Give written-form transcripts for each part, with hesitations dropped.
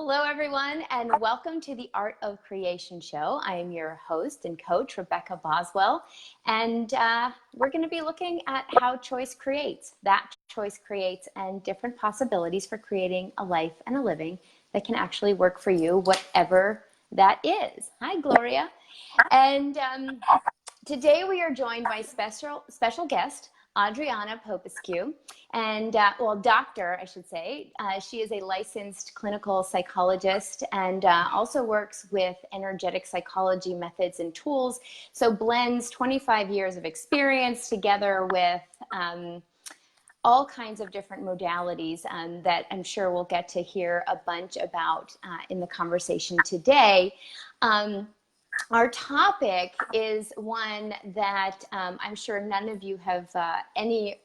Hello, everyone, and welcome to the Art of Creation show. I am your host and coach, Rebecca Boswell, and we're going to be looking at how choice creates, and different possibilities for creating a life and a living that can actually work for you, whatever that is. Hi, Gloria. And today we are joined by special guest, Adriana Popescu, and doctor, I should say. She is a licensed clinical psychologist and also works with energetic psychology methods and tools. So blends 25 years of experience together with all kinds of different modalities that I'm sure we'll get to hear a bunch about in the conversation today. Our topic is one that I'm sure none of you have any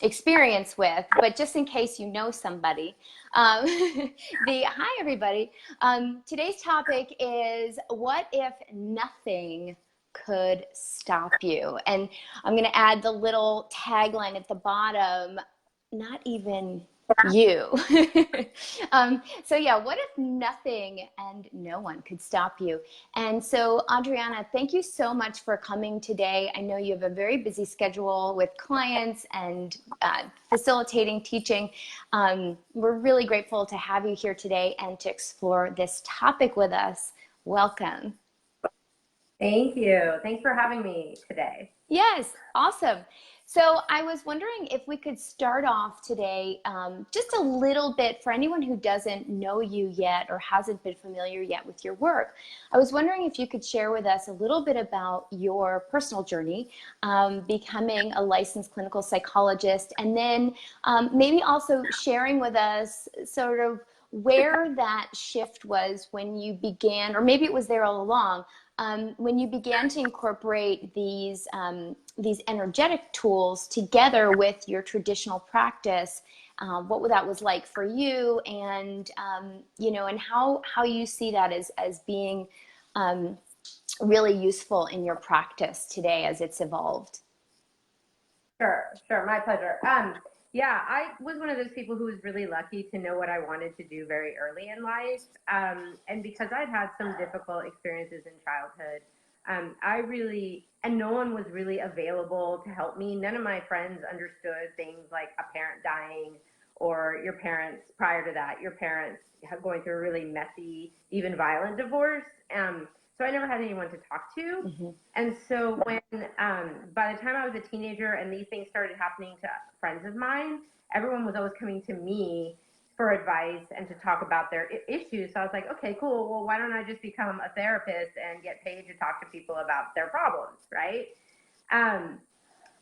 experience with, but just in case you know somebody. Hi, everybody. Today's topic is, what if nothing could stop you? And I'm going to add the little tagline at the bottom, not even you. So yeah, what if nothing and no one could stop you? And so, Adriana, thank you so much for coming today. I know you have a very busy schedule with clients and facilitating, teaching. We're really grateful to have you here today and to explore this topic with us. Welcome. Thank you. Thanks for having me today. Yes, awesome. So I was wondering if we could start off today just a little bit for anyone who doesn't know you yet or hasn't been familiar yet with your work. I was wondering if you could share with us a little bit about your personal journey, becoming a licensed clinical psychologist, and then maybe also sharing with us sort of where that shift was when you began, or maybe it was there all along, when you began to incorporate these energetic tools together with your traditional practice, what that was like for you, and and how you see that as being really useful in your practice today as it's evolved. Sure, my pleasure. Yeah, I was one of those people who was really lucky to know what I wanted to do very early in life. And because I'd had some difficult experiences in childhood, and no one was really available to help me. None of my friends understood things like a parent dying, or your parents, prior to that, your parents going through a really messy, even violent divorce. So I never had anyone to talk to. Mm-hmm. And so when, by the time I was a teenager and these things started happening to friends of mine, everyone was always coming to me for advice and to talk about their issues. So I was like, okay, cool. Well, why don't I just become a therapist and get paid to talk to people about their problems, right?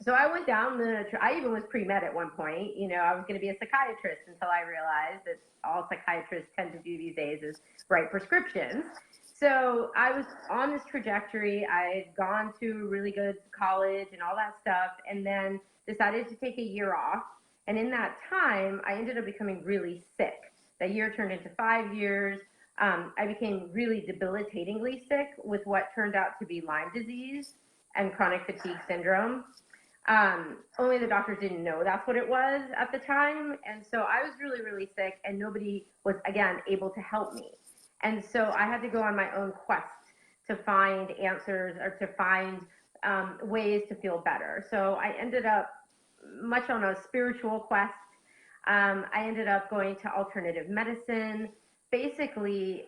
So I went down I even was pre-med at one point. I was going to be a psychiatrist until I realized that all psychiatrists tend to do these days is write prescriptions. So I was on this trajectory. I had gone to really good college and all that stuff, and then decided to take a year off. And in that time, I ended up becoming really sick. That year turned into 5 years. I became really debilitatingly sick with what turned out to be Lyme disease and chronic fatigue syndrome. Only the doctors didn't know that's what it was at the time. And so I was really, really sick, and nobody was, again, able to help me. And so I had to go on my own quest to find answers, or to find ways to feel better. So I ended up much on a spiritual quest. I ended up going to alternative medicine, basically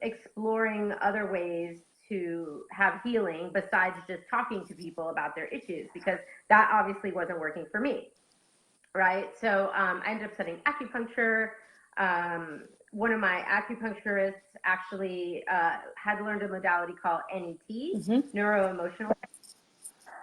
exploring other ways to have healing besides just talking to people about their issues, because that obviously wasn't working for me, right? So I ended up studying acupuncture. One of my acupuncturists actually had learned a modality called NET, mm-hmm. Neuro-emotional.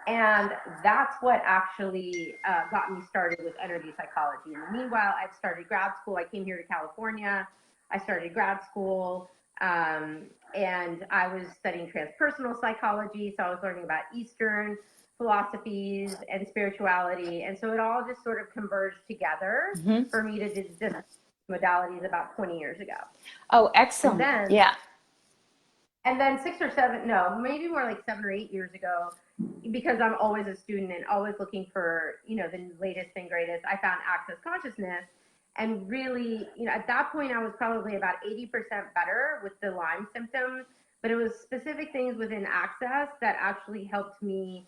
And that's what actually got me started with energy psychology. And meanwhile, I'd started grad school. I came here to California. I started grad school, and I was studying transpersonal psychology. So I was learning about Eastern philosophies and spirituality. And so it all just sort of converged together, mm-hmm. for me to do this modalities about 20 years ago. Oh, excellent. And then, yeah. And then 6 or 7, no, maybe more like 7 or 8 years ago, because I'm always a student and always looking for, the latest and greatest, I found Access Consciousness. And really, at that point, I was probably about 80% better with the Lyme symptoms, but it was specific things within Access that actually helped me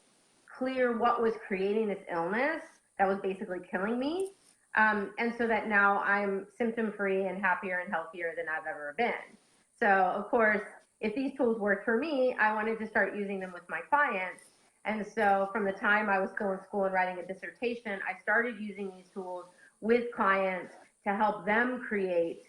clear what was creating this illness that was basically killing me. And so that now I'm symptom free and happier and healthier than I've ever been. So, of course, if these tools worked for me, I wanted to start using them with my clients. And so from the time I was still in school and writing a dissertation, I started using these tools with clients to help them create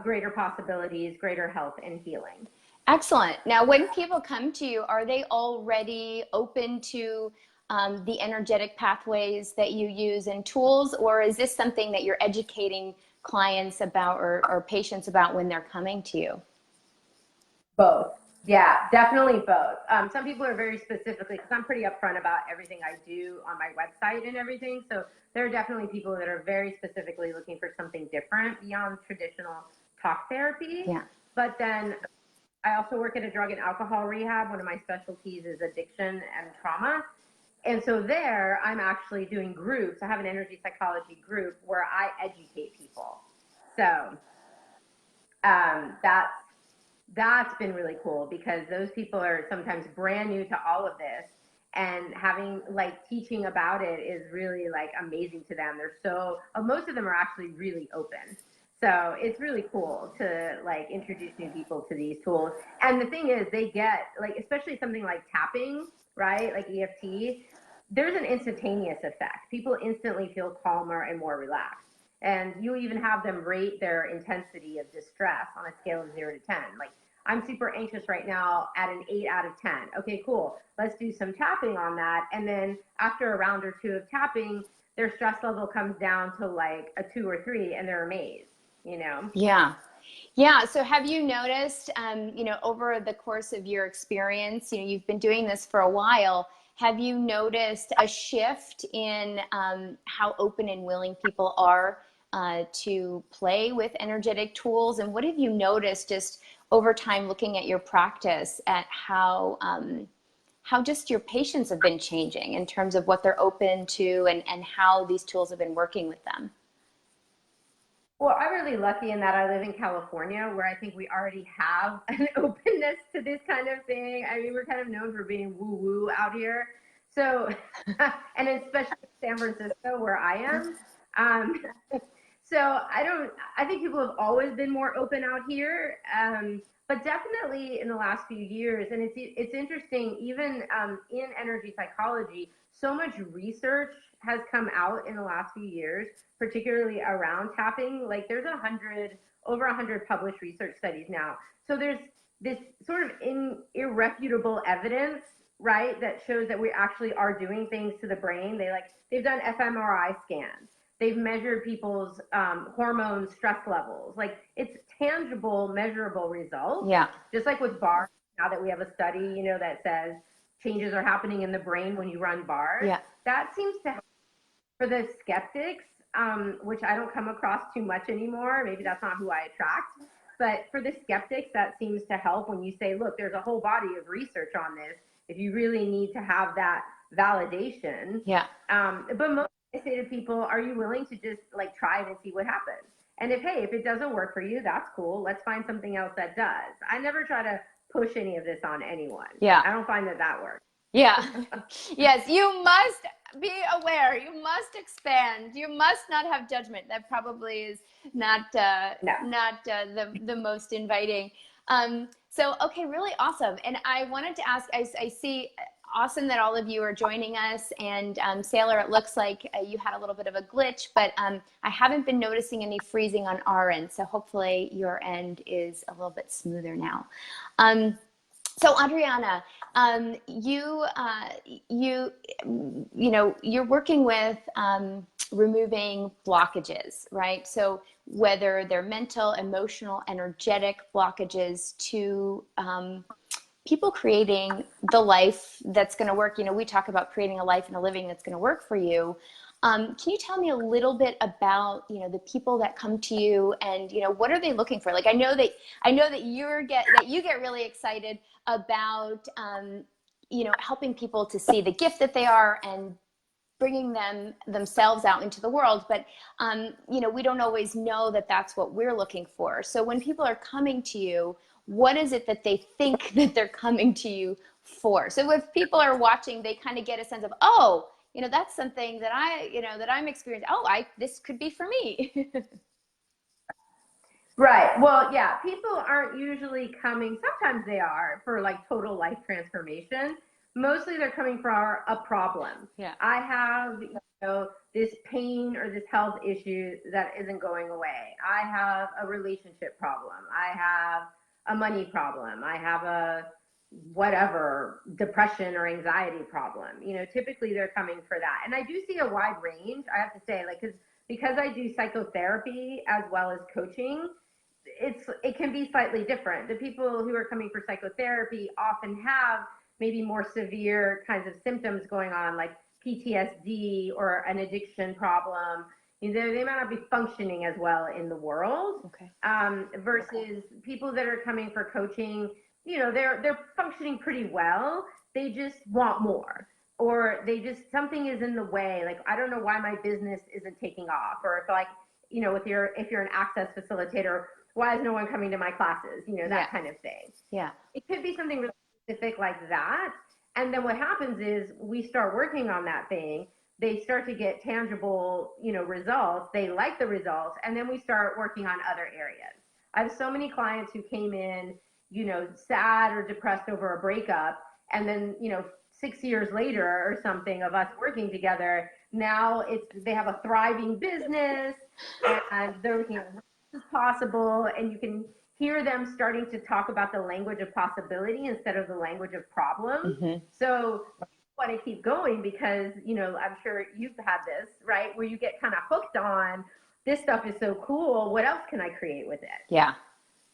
greater possibilities, greater health and healing. Excellent. Now, when people come to you, are they already open to the energetic pathways that you use and tools, or is this something that you're educating clients about or patients about when they're coming to you? Both. Yeah, definitely both. Some people are very specifically, because I'm pretty upfront about everything I do on my website and everything. So there are definitely people that are very specifically looking for something different beyond traditional talk therapy. Yeah. But then I also work at a drug and alcohol rehab. One of my specialties is addiction and trauma. And so there, I'm actually doing groups. I have an energy psychology group where I educate people. So that's been really cool, because those people are sometimes brand new to all of this, and having teaching about it is really amazing to them. They're so most of them are actually really open. So it's really cool to introduce new people to these tools. And the thing is, they get especially something like tapping, right? Like EFT, there's an instantaneous effect. People instantly feel calmer and more relaxed. And you even have them rate their intensity of distress on a scale of 0 to 10. I'm super anxious right now at an 8 out of 10. Okay, cool. Let's do some tapping on that. And then after a round or two of tapping, their stress level comes down to a 2 or 3, and they're amazed, Yeah. Yeah. So have you noticed, over the course of your experience, you've been doing this for a while, have you noticed a shift in how open and willing people are to play with energetic tools? And what have you noticed just over time, looking at your practice, at how just your patients have been changing in terms of what they're open to and how these tools have been working with them? Well, I'm really lucky in that I live in California, where I think we already have an openness to this kind of thing. I mean, we're kind of known for being woo-woo out here. So, and especially San Francisco, where I am. So I think people have always been more open out here. But definitely in the last few years, and it's interesting, even in energy psychology, so much research has come out in the last few years, particularly around tapping. There's over 100 published research studies now. So there's this sort of irrefutable evidence, right, that shows that we actually are doing things to the brain. They've done fMRI scans. They've measured people's hormone stress levels. It's tangible, measurable results. Yeah. Just like with bars, now that we have a study, that says changes are happening in the brain when you run bars. Yeah. That seems to help for the skeptics, which I don't come across too much anymore. Maybe that's not who I attract. But for the skeptics, that seems to help when you say, look, there's a whole body of research on this. If you really need to have that validation. Yeah. But most I say to people, are you willing to just try it and see what happens? And if it doesn't work for you, that's cool. Let's find something else that does. I never try to push any of this on anyone. Yeah. I don't find that works. Yeah. Yes, you must be aware. You must expand. You must not have judgment. That probably is not the most inviting. So, okay, really awesome. And I wanted to ask, I see, awesome that all of you are joining us. And Sailor, it looks like you had a little bit of a glitch, but I haven't been noticing any freezing on our end. So hopefully your end is a little bit smoother now. So Adriana, you're working with removing blockages, right? So whether they're mental, emotional, energetic blockages to people creating the life that's going to work. We talk about creating a life and a living that's going to work for you. Can you tell me a little bit about, the people that come to you and, what are they looking for? I know that you get really excited about, helping people to see the gift that they are and bringing themselves out into the world, but you know, we don't always know that that's what we're looking for. So when people are coming to you, what is it that they think that they're coming to you for? So if people are watching, they kind of get a sense of, oh, you know, that's something that that I'm experiencing. Oh, this could be for me. Right. Well, yeah, people aren't usually coming, sometimes they are for like total life transformation. Mostly they're coming for a problem. Yeah. I have, this pain or this health issue that isn't going away. I have a relationship problem. I have a money problem. I have a whatever depression or anxiety problem. Typically they're coming for that. And I do see a wide range, I have to say, like, because I do psychotherapy as well as coaching, it can be slightly different. The people who are coming for psychotherapy often have maybe more severe kinds of symptoms going on, like PTSD or an addiction problem. They might not be functioning as well in the world. Okay. Versus people that are coming for coaching, they're functioning pretty well. They just want more, or something is in the way. Like, I don't know why my business isn't taking off, or if you're an access facilitator, why is no one coming to my classes? That kind of thing. Yeah. It could be something really specific like that. And then what happens is we start working on that thing. They start to get tangible, results. They like the results. And then we start working on other areas. I have so many clients who came in, sad or depressed over a breakup. And then, 6 years later or something of us working together, now they have a thriving business and they're looking at what is possible. And you can hear them starting to talk about the language of possibility instead of the language of problem. Mm-hmm. So I want to keep going because, I'm sure you've had this, right? Where you get kind of hooked on, this stuff is so cool. What else can I create with it? Yeah.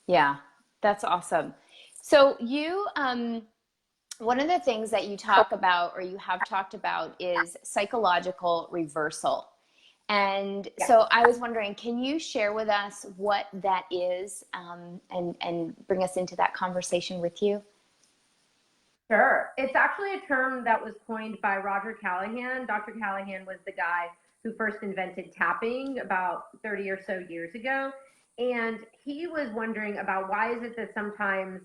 Yeah. That's awesome. So you, one of the things that you talk about, or you have talked about, is psychological reversal. And so I was wondering, can you share with us what that is, and bring us into that conversation with you? Sure. It's actually a term that was coined by Roger Callahan. Dr. Callahan was the guy who first invented tapping about 30 or so years ago. And he was wondering about, why is it that sometimes,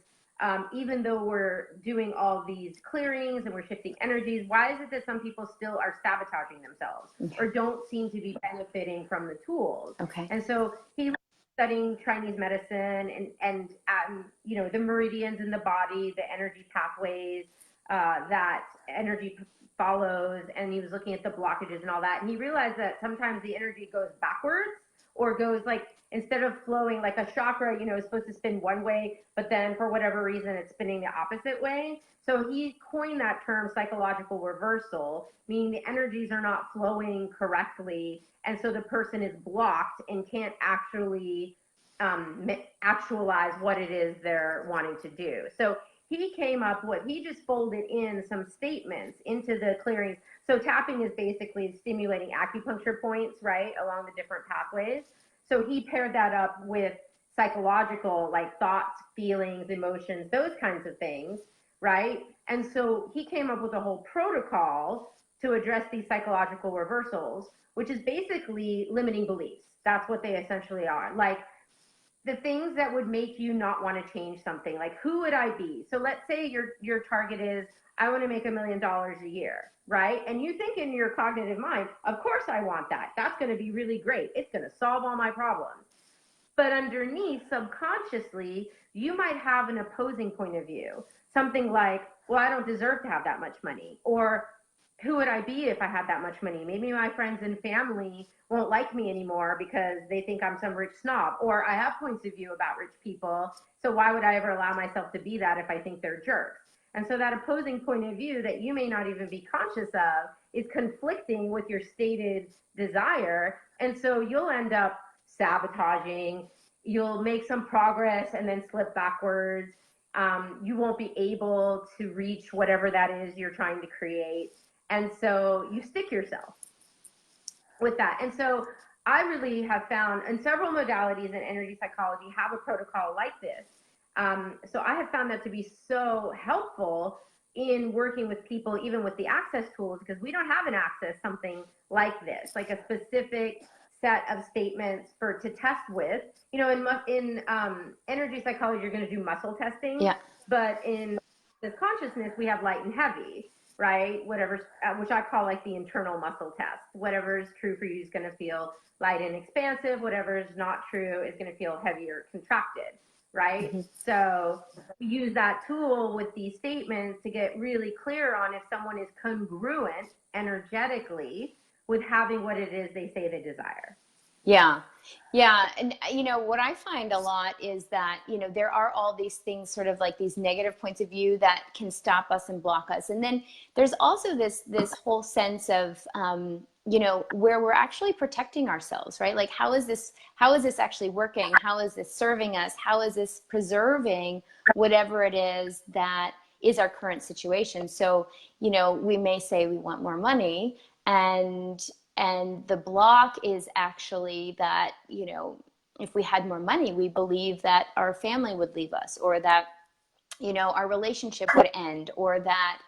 even though we're doing all these clearings and we're shifting energies, why is it that some people still are sabotaging themselves or don't seem to be benefiting from the tools? Okay. And so he was studying Chinese medicine and the meridians in the body, the energy pathways that energy follows, and he was looking at the blockages and all that. And he realized that sometimes the energy goes backwards, or goes like, instead of flowing like a chakra, is supposed to spin one way, but then for whatever reason, it's spinning the opposite way. So he coined that term psychological reversal, meaning the energies are not flowing correctly. And so the person is blocked and can't actually actualize what it is they're wanting to do. So he came up with, he just folded in some statements into the clearings. So tapping is basically stimulating acupuncture points, right, along the different pathways. So he paired that up with psychological, like thoughts, feelings, emotions, those kinds of things, right? And so he came up with a whole protocol to address these psychological reversals, which is basically limiting beliefs. That's what they essentially are. Like, the things that would make you not want to change something, like, who would I be? So let's say your target is, I want to make $1 million a year, right? And you think in your cognitive mind, of course I want that. That's going to be really great. It's going to solve all my problems. But underneath, subconsciously, you might have an opposing point of view. Something like, well, I don't deserve to have that much money. Or, who would I be if I had that much money? Maybe my friends and family won't like me anymore because they think I'm some rich snob. Or, I have points of view about rich people, so why would I ever allow myself to be that if I think they're jerks? And so that opposing point of view that you may not even be conscious of is conflicting with your stated desire. And so you'll end up sabotaging, you'll make some progress and then slip backwards. You won't be able to reach whatever that is you're trying to create. And so you stick yourself with that. And so I really have found, and several modalities in energy psychology have a protocol like this. So I have found that to be so helpful in working with people, even with the access tools, because we don't have an access something like this, like a specific set of statements to test with. You know, in energy psychology, you're going to do muscle testing. Yeah. But in this consciousness, we have light and heavy, right? Whatever's, which I call like the internal muscle test. Whatever is true for you is going to feel light and expansive. Whatever is not true is going to feel heavy or contracted, right? Mm-hmm. So we use that tool with these statements to get really clear on if someone is congruent energetically with having what it is they say they desire. Yeah. Yeah. And, you know, what I find a lot is that, you know, there are all these things, sort of like these negative points of view that can stop us and block us. And then there's also this whole sense of, you know, where we're actually protecting ourselves, right? Like, how is this actually working? How is this serving us? How is this preserving whatever it is that is our current situation? So, you know, we may say we want more money, and the block is actually that, you know, if we had more money, we believe that our family would leave us, or that, you know, our relationship would end, or that,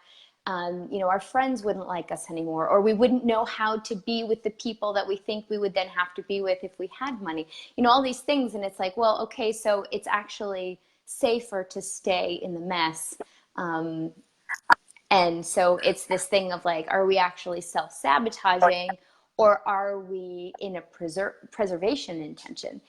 you know, our friends wouldn't like us anymore, or we wouldn't know how to be with the people that we think we would then have to be with if we had money, you know, all these things. And it's like, well, okay, so it's actually safer to stay in the mess. And so it's this thing of like, are we actually self-sabotaging, or are we in a preservation intention?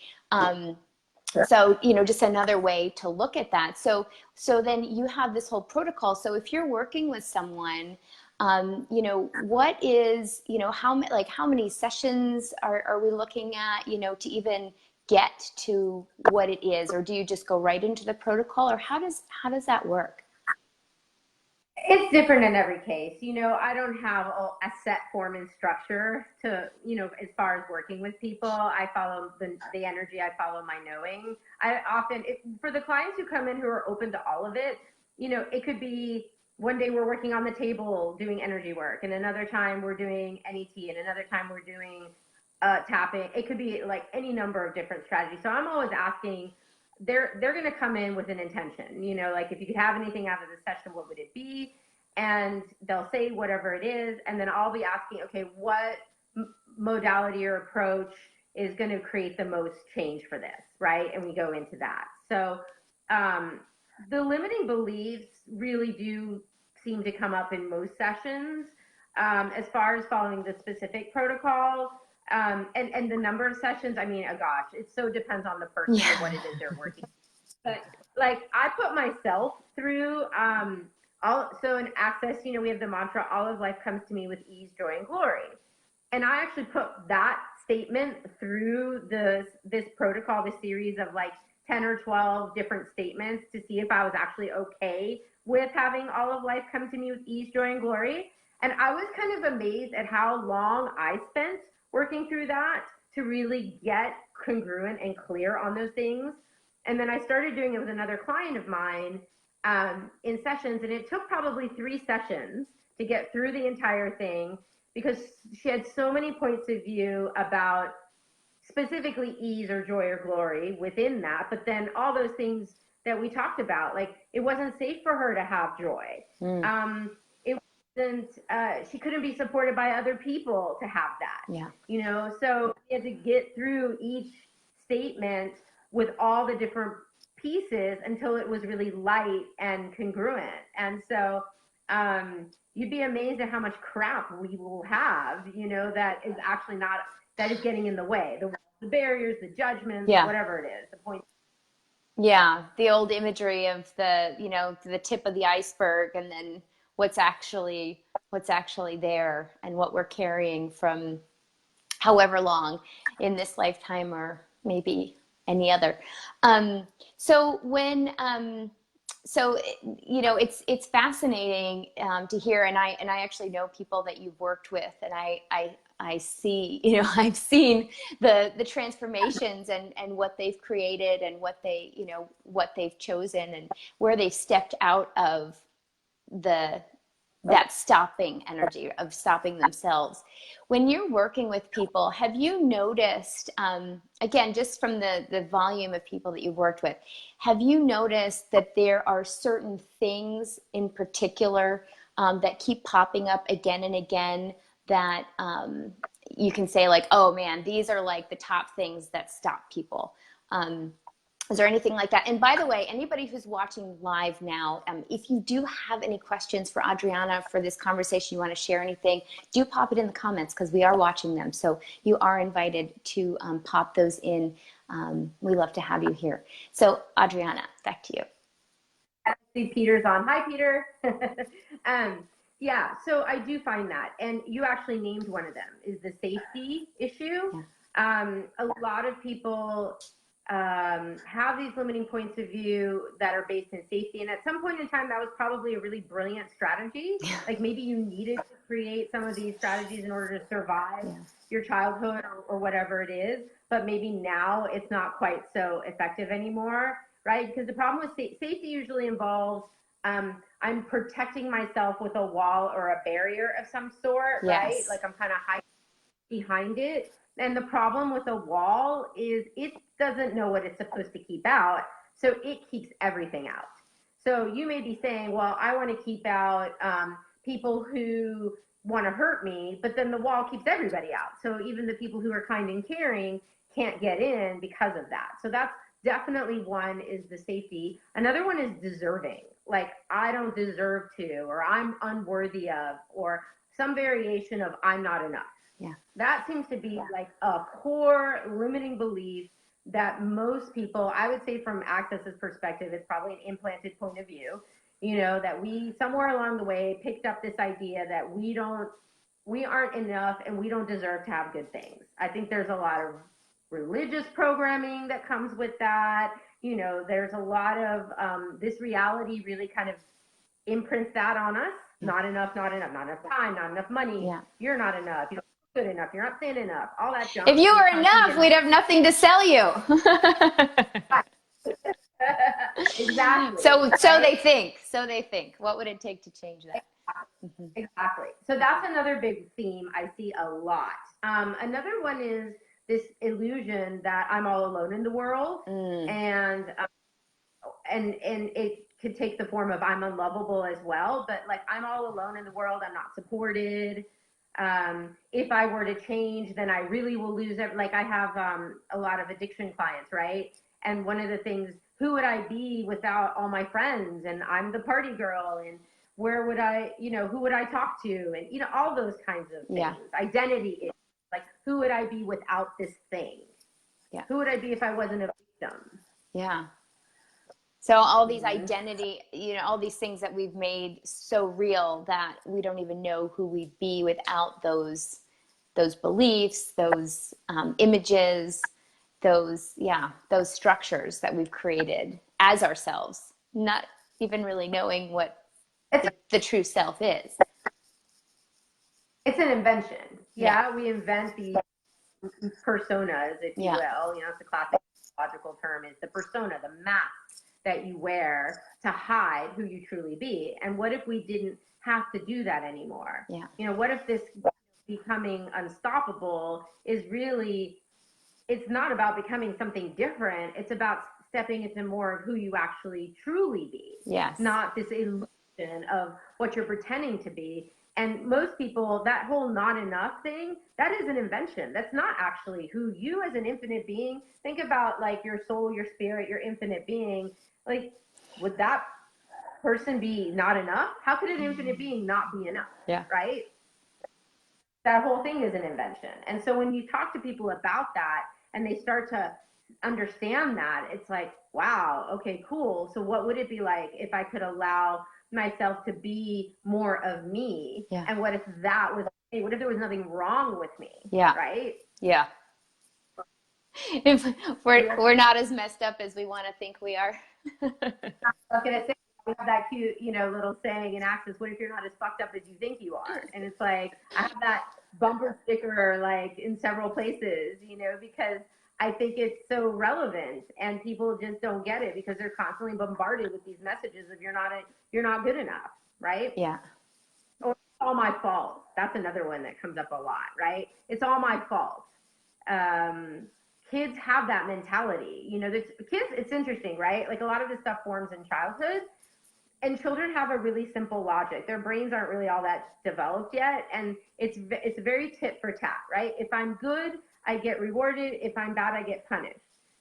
So, you know, just another way to look at that. So then you have this whole protocol. So if you're working with someone, you know, what is, you know, how many sessions are we looking at, you know, to even get to what it is? Or do you just go right into the protocol, or how does that work? It's different in every case. You know, I don't have a set form and structure to, you know, as far as working with people. I follow the energy. I follow my knowing. I often, for the clients who come in who are open to all of it, you know, it could be one day we're working on the table doing energy work, and another time we're doing NET, and another time we're doing tapping. It could be like any number of different strategies. So I'm always asking, they're going to come in with an intention, you know, like, if you could have anything out of the session, what would it be? And they'll say whatever it is. And then I'll be asking, okay, what modality or approach is going to create the most change for this, right? And we go into that. So the limiting beliefs really do seem to come up in most sessions. As far as following the specific protocol, and the number of sessions, I mean, oh gosh, it so depends on the person and what it is they're working. But like, I put myself through, so in Access, you know, we have the mantra, all of life comes to me with ease, joy, and glory. And I actually put that statement through this protocol, this series of like 10 or 12 different statements, to see if I was actually okay with having all of life come to me with ease, joy, and glory. And I was kind of amazed at how long I spent working through that to really get congruent and clear on those things. And then I started doing it with another client of mine in sessions, and it took probably 3 sessions to get through the entire thing, because she had so many points of view about specifically ease or joy or glory within that, but then all those things that we talked about, like, it wasn't safe for her to have joy. She couldn't be supported by other people to have that. Yeah. You know, so we had to get through each statement with all the different pieces until it was really light and congruent. And so you'd be amazed at how much crap we will have, you know, that is actually not, that is getting in the way. The barriers, the judgments, whatever it is, the point. Yeah, the old imagery of the, you know, the tip of the iceberg, and then what's actually there, and what we're carrying from however long in this lifetime, or maybe any other. So when, so, you know, it's fascinating to hear, and I actually know people that you've worked with, and I see, you know, I've seen the transformations and what they've created, and what they, you know, what they've chosen, and where they've stepped out of the that stopping energy of stopping themselves. When you're working with people, have you noticed, again, just from the volume of people that you've worked with, have you noticed that there are certain things in particular that keep popping up again and again that you can say like, oh man, these are like the top things that stop people? Is there anything like that? And by the way, anybody who's watching live now, if you do have any questions for Adriana for this conversation, you want to share anything, do pop it in the comments because we are watching them. So you are invited to pop those in. We love to have you here. So Adriana, back to you. I see Peter's on. Hi, Peter. Yeah, so I do find that. And you actually named one of them, is the safety issue. Yeah. A lot of people have these limiting points of view that are based in safety. And at some point in time, that was probably a really brilliant strategy. Like maybe you needed to create some of these strategies in order to survive your childhood or whatever it is. But maybe now it's not quite so effective anymore, right? Because the problem with safety usually involves I'm protecting myself with a wall or a barrier of some sort, right? Like I'm kind of hiding behind it. And the problem with a wall is it doesn't know what it's supposed to keep out, so it keeps everything out. So you may be saying, well, I want to keep out people who want to hurt me, but then the wall keeps everybody out. So even the people who are kind and caring can't get in because of that. So that's definitely one, is the safety. Another one is deserving. Like, I don't deserve to, or I'm unworthy of, or some variation of I'm not enough. Yeah. That seems to be like a core limiting belief that most people, I would say from Access's perspective, it's probably an implanted point of view, you know, that we somewhere along the way picked up this idea that we aren't enough and we don't deserve to have good things. I think there's a lot of religious programming that comes with that. You know, there's a lot of this reality really kind of imprints that on us. Not enough, not enough, not enough time, not enough money. Yeah. You're not enough. You don't look good enough. You're not thin enough. All that junk. If you were enough, we'd have nothing to sell you. Exactly. So they think. So they think. What would it take to change that? Exactly. So that's another big theme I see a lot. Another one is this illusion that I'm all alone in the world, and it could take the form of I'm unlovable as well. But like, I'm all alone in the world. I'm not supported. If I were to change, then I really will lose it. Like, I have a lot of addiction clients, right? And one of the things, who would I be without all my friends? And I'm the party girl, and where would I, who would I talk to? And, all those kinds of things. Yeah. Identity is like, who would I be without this thing? Yeah. Who would I be if I wasn't a victim? Yeah. So all these identity, all these things that we've made so real that we don't even know who we'd be without those beliefs, those images, those structures that we've created as ourselves, not even really knowing what the true self is. It's an invention. Yeah. We invent these personas, if you will. It's a classic logical term, is the persona, the mask that you wear to hide who you truly be. And what if we didn't have to do that anymore? Yeah. What if this becoming unstoppable is really, it's not about becoming something different. It's about stepping into more of who you actually truly be. Yes. Not this illusion of what you're pretending to be. And most people, that whole not enough thing, that is an invention. That's not actually who you as an infinite being. Think about like your soul, your spirit, your infinite being. Like, would that person be not enough? How could an infinite being not be enough? Yeah. Right? That whole thing is an invention. And so when you talk to people about that and they start to understand that, it's like, wow, okay, cool. So what would it be like if I could allow myself to be more of me? Yeah. And what if that was, hey, what if there was nothing wrong with me? Yeah. Right? Yeah. If we're not as messed up as we want to think we are. I was gonna say, we have that cute, little saying in Access, what if you're not as fucked up as you think you are? And it's like, I have that bumper sticker like in several places, because I think it's so relevant, and people just don't get it because they're constantly bombarded with these messages of you're not good enough, right? Yeah. all my fault. That's another one that comes up a lot, right? It's all my fault. Kids have that mentality. You know, kids, it's interesting, right? Like a lot of this stuff forms in childhood, and children have a really simple logic. Their brains aren't really all that developed yet, and it's very tit for tat, right? If I'm good, I get rewarded. If I'm bad, I get punished.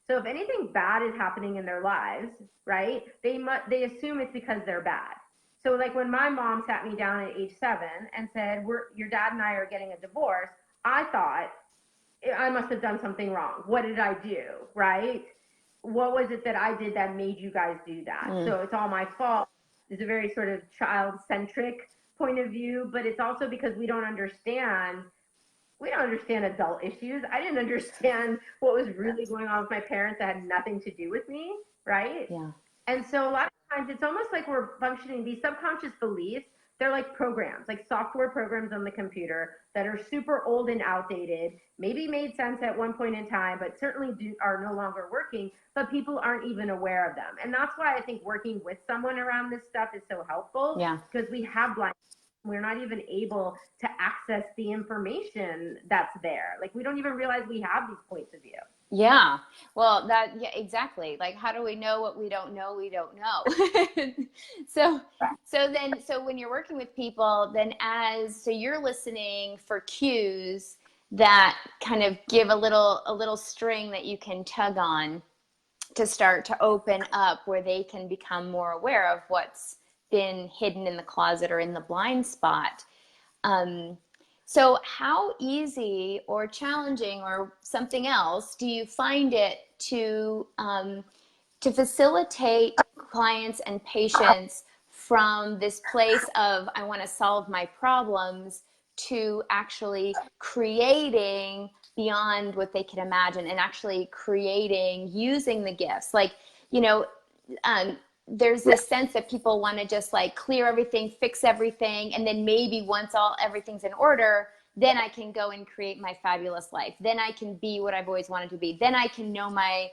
So if anything bad is happening in their lives, right, they assume it's because they're bad. So like when my mom sat me down at age 7 and said, your dad and I are getting a divorce, I thought I must have done something wrong. What did I do, right? What was it that I did that made you guys do that? So it's all my fault. It's a very sort of child-centric point of view, but it's also because we don't understand adult issues. I didn't understand what was really going on with my parents that had nothing to do with me, right? Yeah. And so a lot of times it's almost like we're functioning, these subconscious beliefs, they're like programs, like software programs on the computer that are super old and outdated, maybe made sense at one point in time, but certainly are no longer working, but people aren't even aware of them. And that's why I think working with someone around this stuff is so helpful, because we have blind, we're not even able to access the information that's there. Like we don't even realize we have these points of view. Yeah. Well, yeah, exactly. Like, how do we know what we don't know? We don't know. So when you're working with people, then so you're listening for cues that kind of give a little string that you can tug on to start to open up where they can become more aware of what's been hidden in the closet or in the blind spot. So how easy or challenging or something else do you find it to facilitate clients and patients from this place of, I want to solve my problems, to actually creating beyond what they can imagine and actually creating using the gifts? Like, you know, there's this sense that people want to just like clear everything, fix everything, and then maybe once everything's in order, then I can go and create my fabulous life. Then I can be what I've always wanted to be. Then I can know my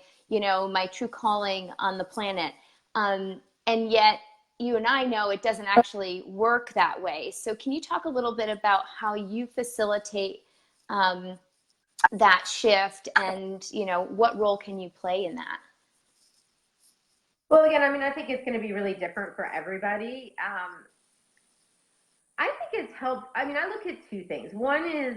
true calling on the planet. And yet you and I know it doesn't actually work that way. So can you talk a little bit about how you facilitate that shift, and what role can you play in that? Well, again, I mean, I think it's going to be really different for everybody. I think it's helped. I mean, I look at two things. One is,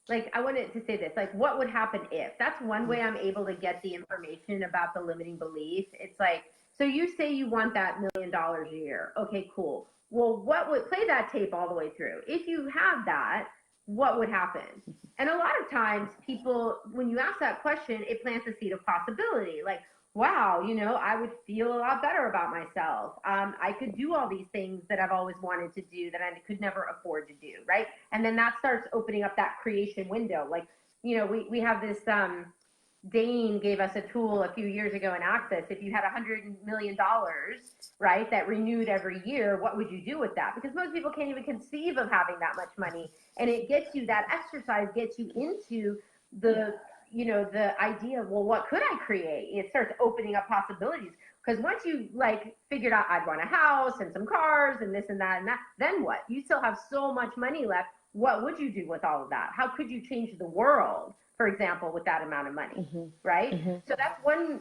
like, I wanted to say this, like, what would happen if? That's one way I'm able to get the information about the limiting belief. It's like, so you say you want that $1 million a year. Okay, cool. Well, what would, play that tape all the way through. If you have that, what would happen? And a lot of times people, when you ask that question, it plants a seed of possibility. Like, wow, I would feel a lot better about myself. I could do all these things that I've always wanted to do that I could never afford to do, right? And then that starts opening up that creation window. Like, we have this, Dane gave us a tool a few years ago in Access. If you had $100 million, right, that renewed every year, what would you do with that? Because most people can't even conceive of having that much money. And it gets you, that exercise gets you into the idea of, well, what could I create? It starts opening up possibilities. Because once you figured out I'd want a house and some cars and this and that, then what? You still have so much money left. What would you do with all of that? How could you change the world, for example, with that amount of money, right? So that's one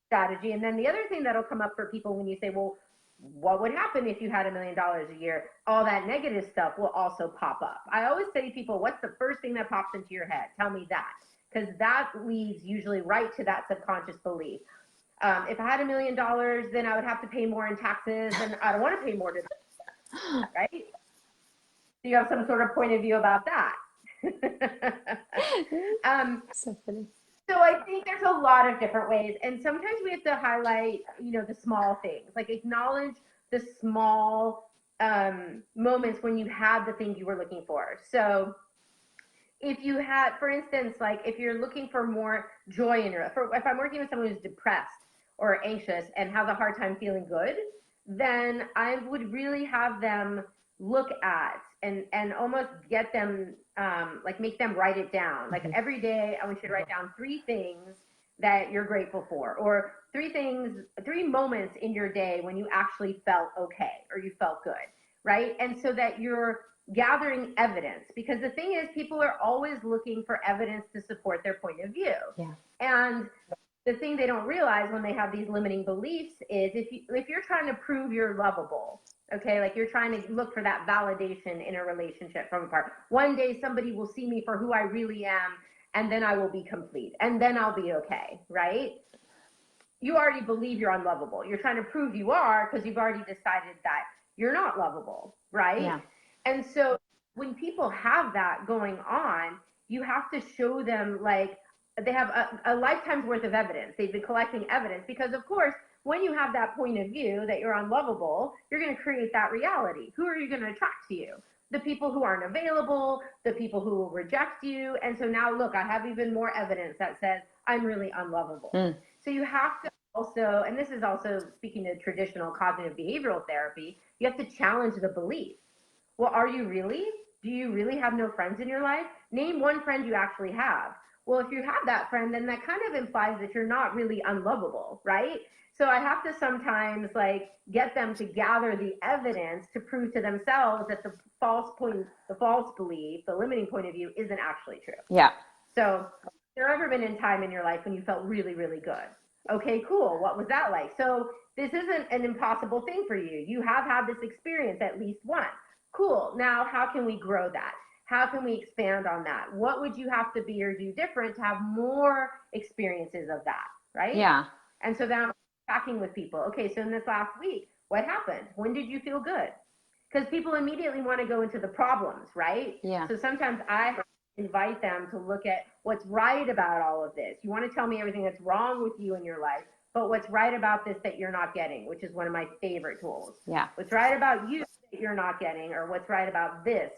strategy. And then the other thing that'll come up for people when you say, well, what would happen if you had $1 million a year? All that negative stuff will also pop up. I always say to people, what's the first thing that pops into your head? Tell me that. Because that leads usually right to that subconscious belief. If I had $1 million, then I would have to pay more in taxes, and I don't want to pay more to that, right? So you have some sort of point of view about that. So funny. So I think there's a lot of different ways, and sometimes we have to highlight, the small things, like acknowledge the small moments when you had the thing you were looking for. So if you had, for instance, like if you're looking for more joy in your life, if I'm working with someone who's depressed or anxious and has a hard time feeling good, then I would really have them look at and almost get them, make them write it down. Like every day, I want you to write down 3 things that you're grateful for, or 3 moments in your day when you actually felt okay or you felt good. right? And so that you're gathering evidence, because the thing is, people are always looking for evidence to support their point of view. Yeah. And the thing they don't realize when they have these limiting beliefs is if you're trying to prove you're lovable, okay, like you're trying to look for that validation in a relationship from a partner. One day somebody will see me for who I really am, and then I will be complete, and then I'll be okay, right? You already believe you're unlovable. You're trying to prove you are because you've already decided that you're not lovable, right? Yeah. And so when people have that going on, you have to show them, like, they have a lifetime's worth of evidence. They've been collecting evidence because, of course, when you have that point of view that you're unlovable, you're going to create that reality. Who are you going to attract to you? The people who aren't available, the people who will reject you. And so now, look, I have even more evidence that says I'm really unlovable. So you have to also, and this is also speaking to traditional cognitive behavioral therapy, you have to challenge the belief. Well, are you really? Do you really have no friends in your life? Name one friend you actually have. Well, if you have that friend, then that kind of implies that you're not really unlovable, right? So I have to sometimes like get them to gather the evidence to prove to themselves that the false belief, the limiting point of view isn't actually true. Yeah. So has there ever been a time in your life when you felt really, really good? Okay, cool. What was that like? So this isn't an impossible thing for you. You have had this experience at least once. Cool. Now, how can we grow that? How can we expand on that? What would you have to be or do different to have more experiences of that, right? Yeah. And so then I'm talking with people. Okay, so in this last week, what happened? When did you feel good? Because people immediately want to go into the problems, right? Yeah. So sometimes I invite them to look at what's right about all of this. You want to tell me everything that's wrong with you in your life, but what's right about this that you're not getting, which is one of my favorite tools. Yeah. What's right about you that you're not getting, or what's right about this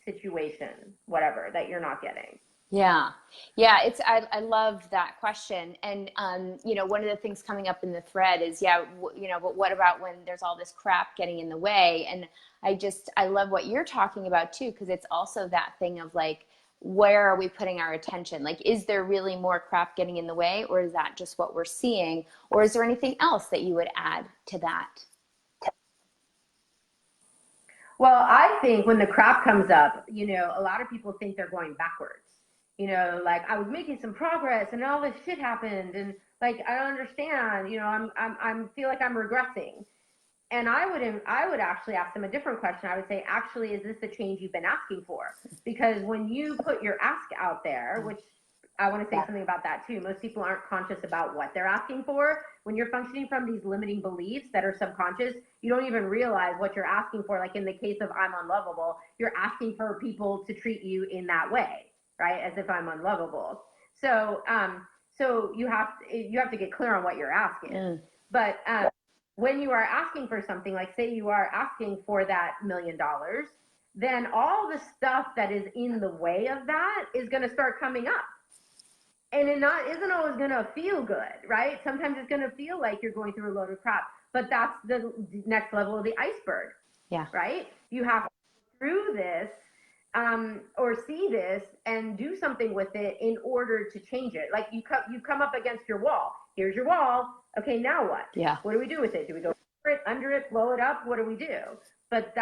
situation, whatever, that you're not getting. Yeah. Yeah. I love that question. And, one of the things coming up in the thread is, but what about when there's all this crap getting in the way? And I love what you're talking about too, because it's also that thing of like, where are we putting our attention? Like, is there really more crap getting in the way, or is that just what we're seeing? Or is there anything else that you would add to that? Well, I think when the crap comes up, a lot of people think they're going backwards. Like I was making some progress and all this shit happened, and like I don't understand. I'm feel like I'm regressing. And I would actually ask them a different question. I would say, actually, is this the change you've been asking for? Because when you put your ask out there, which I want to say something about that too. Most people aren't conscious about what they're asking for. When you're functioning from these limiting beliefs that are subconscious, you don't even realize what you're asking for. Like in the case of I'm unlovable, you're asking for people to treat you in that way, right? As if I'm unlovable. So you have to get clear on what you're asking. But when you are asking for something, like say you are asking for that $1 million, then all the stuff that is in the way of that is going to start coming up. And it isn't always going to feel good, right? Sometimes it's going to feel like you're going through a load of crap, but that's the next level of the iceberg. Yeah. Right? You have to go through this or see this and do something with it in order to change it. Like you come up against your wall. Here's your wall. Okay, now what? Yeah. What do we do with it? Do we go under it, blow it up? What do we do? But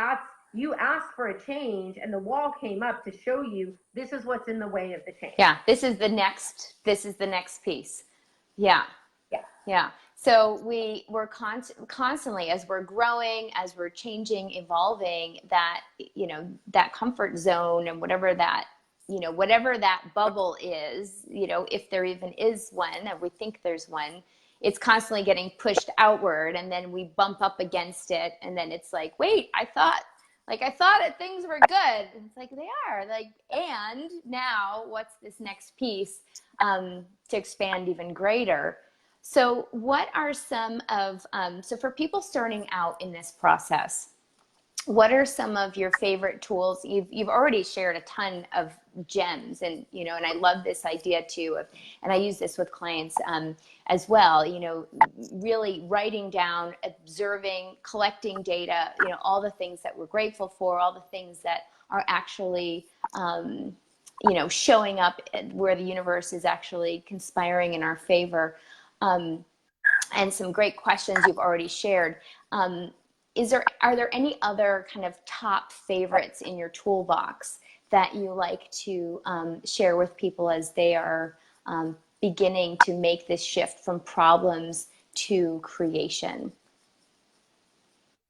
you asked for a change, and the wall came up to show you this is what's in the way of the change. Yeah, this is the next piece. Yeah. Yeah. Yeah. So we're constantly, as we're growing, as we're changing, evolving, that, that comfort zone and whatever that bubble is, if there even is one, and we think there's one, it's constantly getting pushed outward, and then we bump up against it. And then it's like, wait, I thought that things were good. And it's like, they are, like, and now what's this next piece to expand even greater? So what are some of, so for people starting out in this process, what are some of your favorite tools? You've already shared a ton of gems, and, and I love this idea too, and I use this with clients as well, really writing down, observing, collecting data, all the things that we're grateful for, all the things that are actually, showing up where the universe is actually conspiring in our favor. And some great questions you've already shared. are there any other kind of top favorites in your toolbox that you like to share with people as they are beginning to make this shift from problems to creation?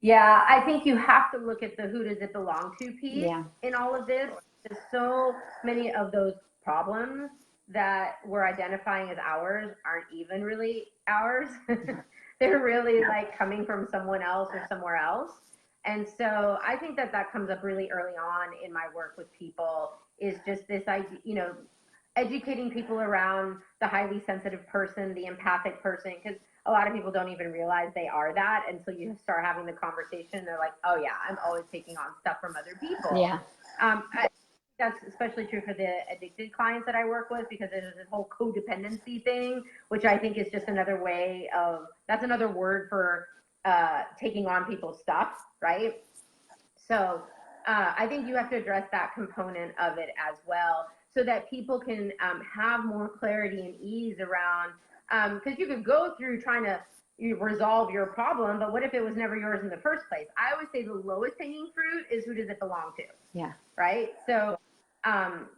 Yeah, I think you have to look at the who does it belong to piece Yeah. in all of this. There's so many of those problems that we're identifying as ours aren't even really ours. They're really like coming from someone else or somewhere else. And so I think that that comes up really early on in my work with people, is just this idea, educating people around the highly sensitive person, the empathic person, because a lot of people don't even realize they are that until you start having the conversation. They're like, oh yeah, I'm always taking on stuff from other people. Yeah. That's especially true for the addicted clients that I work with, because there's this whole codependency thing, which I think is just another way of, that's another word for taking on people's stuff, right? So I think you have to address that component of it as well, so that people can have more clarity and ease around, because you could go through trying to resolve your problem, but what if it was never yours in the first place? I always say the lowest hanging fruit is who does it belong to? Yeah. Right? So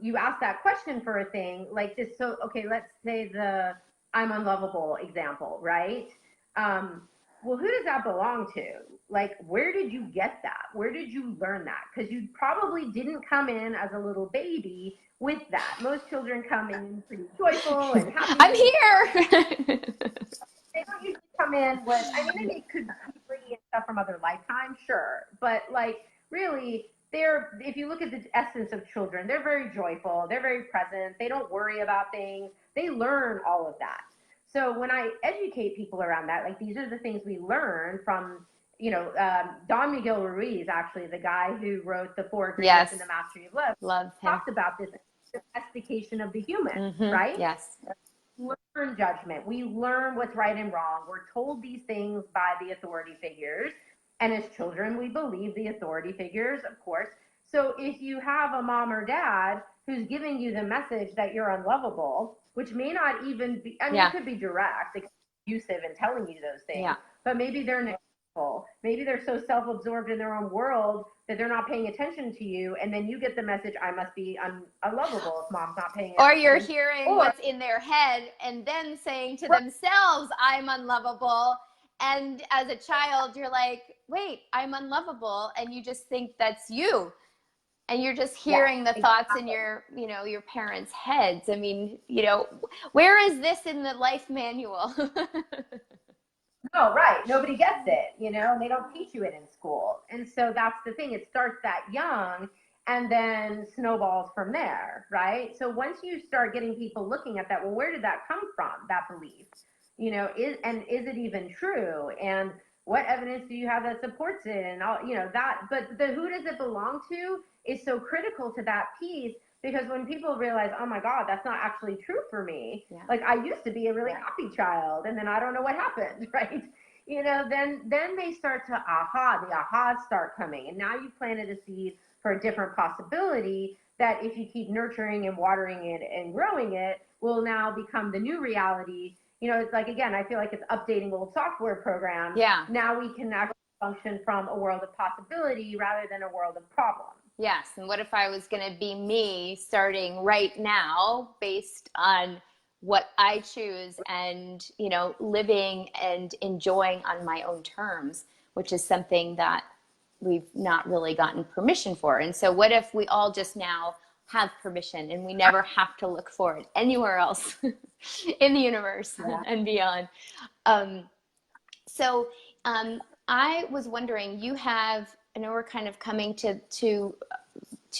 you ask that question for a thing like this. So, okay, let's say the I'm unlovable example, right? Well, who does that belong to? Like, where did you get that? Where did you learn that? Because you probably didn't come in as a little baby with that. Most children come in pretty joyful and happy. I'm here. They don't usually come in with, I mean, they could be bringing in stuff from other lifetimes, sure. But like, really, if you look at the essence of children, they're very joyful. They're very present. They don't worry about things. They learn all of that. So when I educate people around that, like, these are the things we learn from, Don Miguel Ruiz, actually, the guy who wrote the Four Agreements and the Mastery of Love, talked about this domestication of the human, right? Yes. Learn judgment. We learn what's right and wrong. We're told these things by the authority figures. And as children, we believe the authority figures, of course. So if you have a mom or dad who's giving you the message that you're unlovable, which may not even be, I mean, it could be direct, abusive in telling you those things, but maybe they're neglectful. Maybe they're so self-absorbed in their own world that they're not paying attention to you. And then you get the message, I must be unlovable if mom's not paying attention. Or you're hearing what's in their head and then saying to themselves, I'm unlovable. And as a child, you're like, wait, I'm unlovable. And you just think that's you. And you're just hearing the thoughts in your parents' heads. I mean, where is this in the life manual? No, right. Nobody gets it, and they don't teach you it in school. And so that's the thing. It starts that young and then snowballs from there, right? So once you start getting people looking at that, well, where did that come from, that belief? Is it even true? And what evidence do you have that supports it? And all, that, but the who does it belong to is so critical to that piece, because when people realize, oh my God, that's not actually true for me. Yeah. Like, I used to be a really happy child, and then I don't know what happened, right? Then they start to the ahas start coming. And now you've planted a seed for a different possibility that, if you keep nurturing and watering it and growing it, will now become the new reality. It's like, again, I feel like it's updating old software programs. Yeah. Now we can actually function from a world of possibility rather than a world of problem. Yes. And what if I was going to be me starting right now based on what I choose and, living and enjoying on my own terms, which is something that we've not really gotten permission for. And so what if we all just now have permission and we never have to look for it anywhere else in the universe and beyond? So I was wondering, I know we're kind of coming to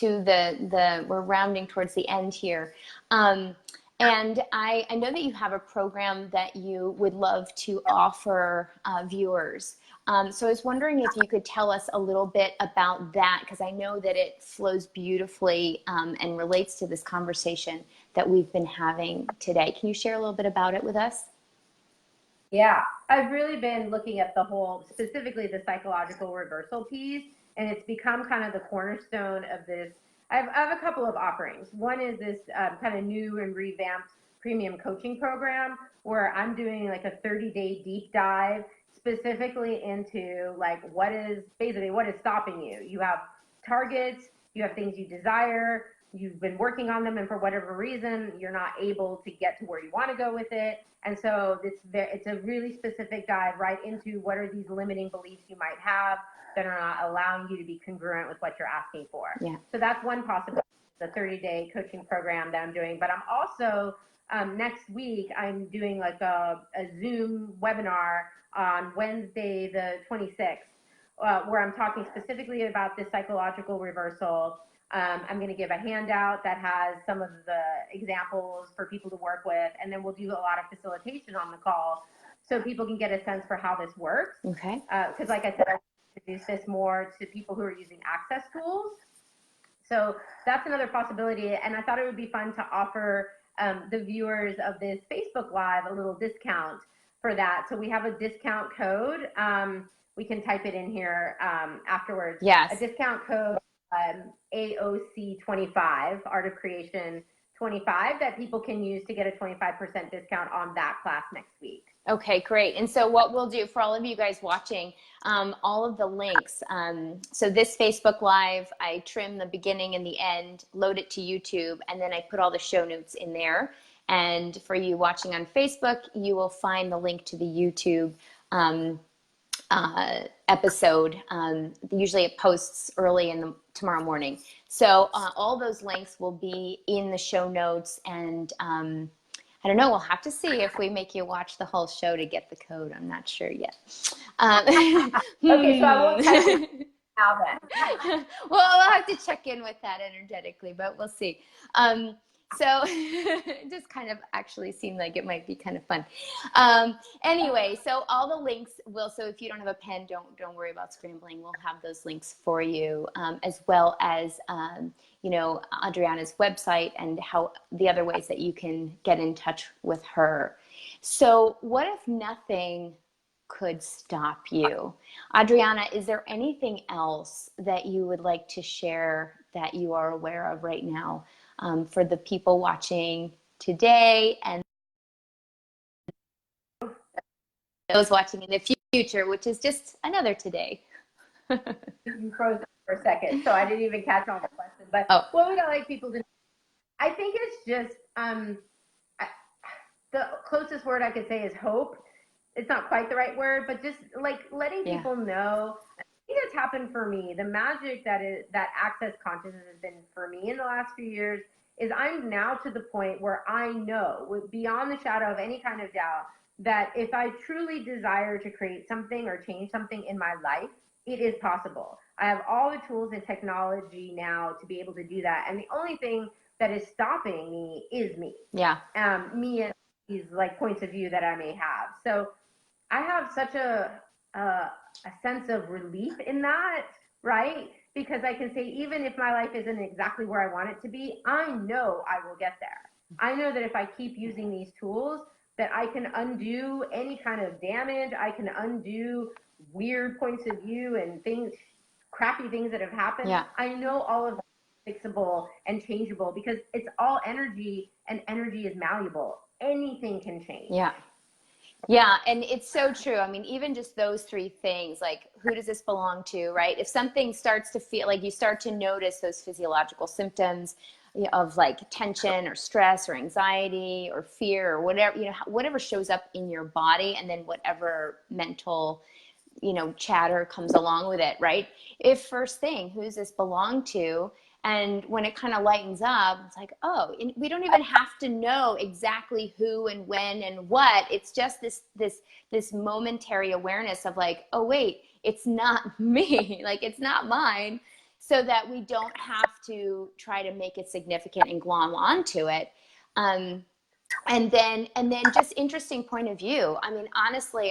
the we're rounding towards the end here. And I know that you have a program that you would love to offer viewers. So I was wondering if you could tell us a little bit about that, because I know that it flows beautifully and relates to this conversation that we've been having today. Can you share a little bit about it with us? Yeah, I've really been looking at the whole, specifically the psychological reversal piece, and it's become kind of the cornerstone of this. I have a couple of offerings. One is this kind of new and revamped premium coaching program, where I'm doing like a 30-day deep dive specifically into like what is stopping you. You have targets, you have things you desire, you've been working on them, and for whatever reason, you're not able to get to where you want to go with it. And so it's a really specific dive right into what are these limiting beliefs you might have that are not allowing you to be congruent with what you're asking for. Yeah. So that's one possibility, the 30-day coaching program that I'm doing. But I'm also, next week, I'm doing like a Zoom webinar on Wednesday, the 26th, where I'm talking specifically about this psychological reversal. I'm going to give a handout that has some of the examples for people to work with, and then we'll do a lot of facilitation on the call so people can get a sense for how this works. Okay. Because like I said, I introduce this more to people who are using access tools. So that's another possibility, and I thought it would be fun to offer the viewers of this Facebook Live a little discount for that. So we have a discount code. We can type it in here afterwards. Yes. A discount code, AOC 25, Art of Creation 25, that people can use to get a 25% discount on that class next week. Okay, great. And so what we'll do for all of you guys watching, all of the links. So this Facebook Live, I trim the beginning and the end, load it to YouTube, and then I put all the show notes in there. And for you watching on Facebook, you will find the link to the YouTube episode. Usually it posts early in the tomorrow morning. So all those links will be in the show notes, and I don't know, we'll have to see if we make you watch the whole show to get the code. I'm not sure yet. Okay, so I won't type it now then. Well, I'll have to check in with that energetically, but we'll see. So it just kind of actually seemed like it might be kind of fun. Anyway, so all the links so if you don't have a pen, don't worry about scrambling. We'll have those links for you, as well as, Adriana's website and how the other ways that you can get in touch with her. So what if nothing could stop you? Adriana, is there anything else that you would like to share that you are aware of right now? For the people watching today and those watching in the future, which is just another today. You froze for a second, so I didn't even catch all the questions. But what would I like people to know? I think it's just the closest word I could say is hope. It's not quite the right word, but just like letting people know. I think it's happened for me. The magic that access consciousness has been for me in the last few years is I'm now to the point where I know, beyond the shadow of any kind of doubt, that if I truly desire to create something or change something in my life, it is possible. I have all the tools and technology now to be able to do that. And the only thing that is stopping me is me. Yeah. Me and these like points of view that I may have. So I have such a sense of relief in that, right? Because I can say, even if my life isn't exactly where I want it to be, I know I will get there. I know that if I keep using these tools, that I can undo any kind of damage. I can undo weird points of view and crappy things that have happened. Yeah. I know all of that is fixable and changeable because it's all energy, and energy is malleable. Anything can change. Yeah. Yeah, and it's so true. I mean, even just those three things, like who does this belong to, right? If something starts to feel like you start to notice those physiological symptoms of like tension or stress or anxiety or fear or whatever, whatever shows up in your body, and then whatever mental, chatter comes along with it, right? If first thing, who does this belong to? And when it kind of lightens up, it's like, we don't even have to know exactly who and when and what. It's just this momentary awareness of like, oh, wait, it's not me. Like, it's not mine. So that we don't have to try to make it significant and glom onto it. And then just interesting point of view. I mean, honestly,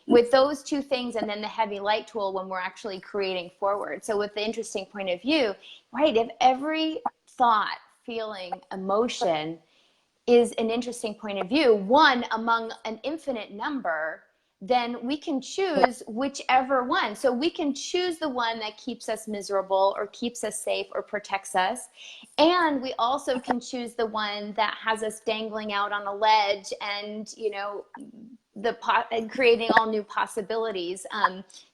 with those two things, and then the heavy light tool when we're actually creating forward. So with the interesting point of view, right, if every thought, feeling, emotion is an interesting point of view, one among an infinite number, then we can choose whichever one. So we can choose the one that keeps us miserable or keeps us safe or protects us. And we also can choose the one that has us dangling out on a ledge and, you know, and creating all new possibilities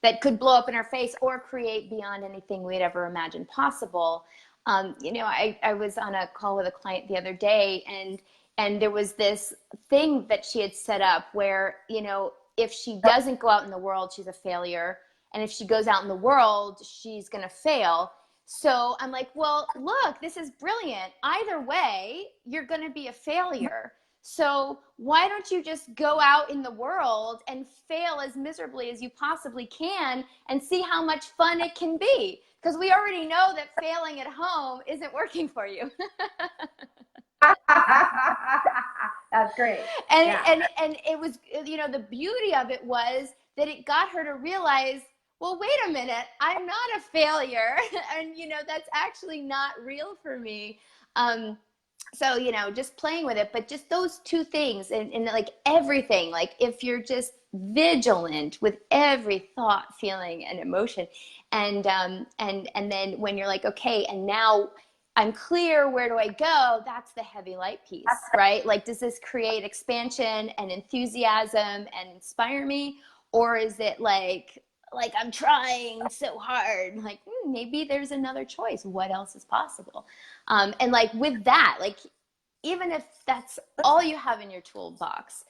that could blow up in our face or create beyond anything we'd ever imagined possible. You know, I was on a call with a client the other day, and there was this thing that she had set up where, you know, if she doesn't go out in the world, she's a failure. And if she goes out in the world, she's going to fail. So I'm like, well, look, this is brilliant. Either way, you're going to be a failure. So why don't you just go out in the world and fail as miserably as you possibly can and see how much fun it can be? Because we already know that failing at home isn't working for you. That's great. And, yeah. and it was, you know, the beauty of it was that it got her to realize, well, wait a minute, I'm not a failure. And, you know, that's actually not real for me. So, you know, just playing with it, but just those two things and like everything, like if you're just vigilant with every thought, feeling, and emotion, and then when you're like, okay, and now I'm clear, where do I go? That's the heavy light piece, right? Like, does this create expansion and enthusiasm and inspire me? Or is it like I'm trying so hard, like maybe there's another choice. What else is possible? And like with that, like even if that's all you have in your toolbox,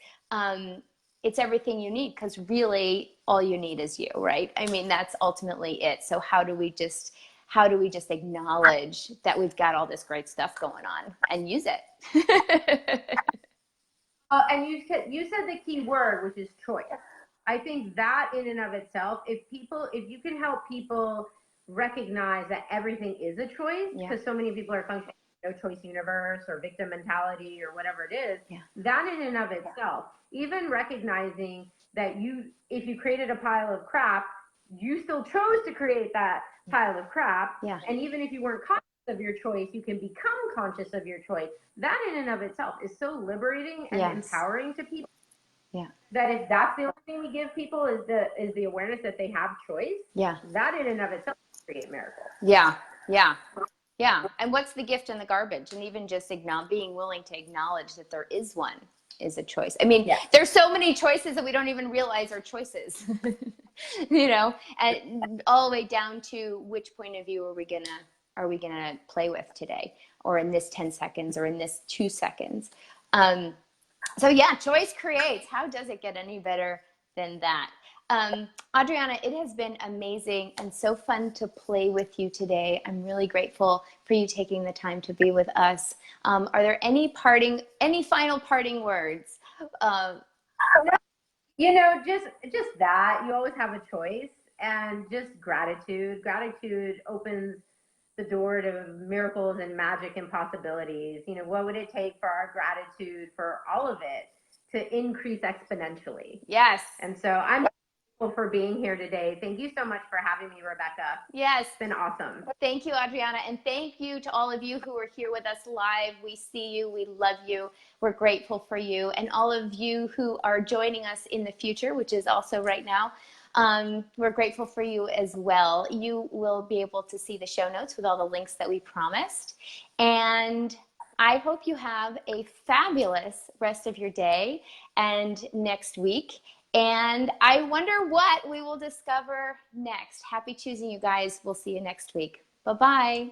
it's everything you need, because really all you need is you, right? I mean, that's ultimately it. So how do we just acknowledge that we've got all this great stuff going on and use it? And you said the key word, which is choice. I think that in and of itself, if you can help people recognize that everything is a choice, because so many people are functioning no choice universe or victim mentality or whatever it is, that in and of itself, even recognizing that if you created a pile of crap, you still chose to create that pile of crap. And even if you weren't conscious of your choice, you can become conscious of your choice. That in and of itself is so liberating and empowering to people. That if that's the only thing we give people is the awareness that they have choice. That in and of itself create miracles. And what's the gift in the garbage? And even just being willing to acknowledge that there is one is a choice. I mean, there's so many choices that we don't even realize are choices. You know, and all the way down to which point of view are we gonna play with today, or in this 10 seconds, or in this 2 seconds. So yeah, choice creates. How does it get any better than that? Adriana, it has been amazing and so fun to play with you today. I'm really grateful for you taking the time to be with us. Are there any final parting words? You know, just that you always have a choice, and just gratitude. Gratitude opens the door to miracles and magic and possibilities. You know, what would it take for our gratitude, for all of it, to increase exponentially? Yes. And so I'm grateful for being here today. Thank you so much for having me, Rebecca. Yes. It's been awesome. Thank you, Adriana. And thank you to all of you who are here with us live. We see you. We love you. We're grateful for you. And all of you who are joining us in the future, which is also right now, we're grateful for you as well. You will be able to see the show notes with all the links that we promised. And I hope you have a fabulous rest of your day and next week. And I wonder what we will discover next. Happy choosing, you guys. We'll see you next week. Bye-bye.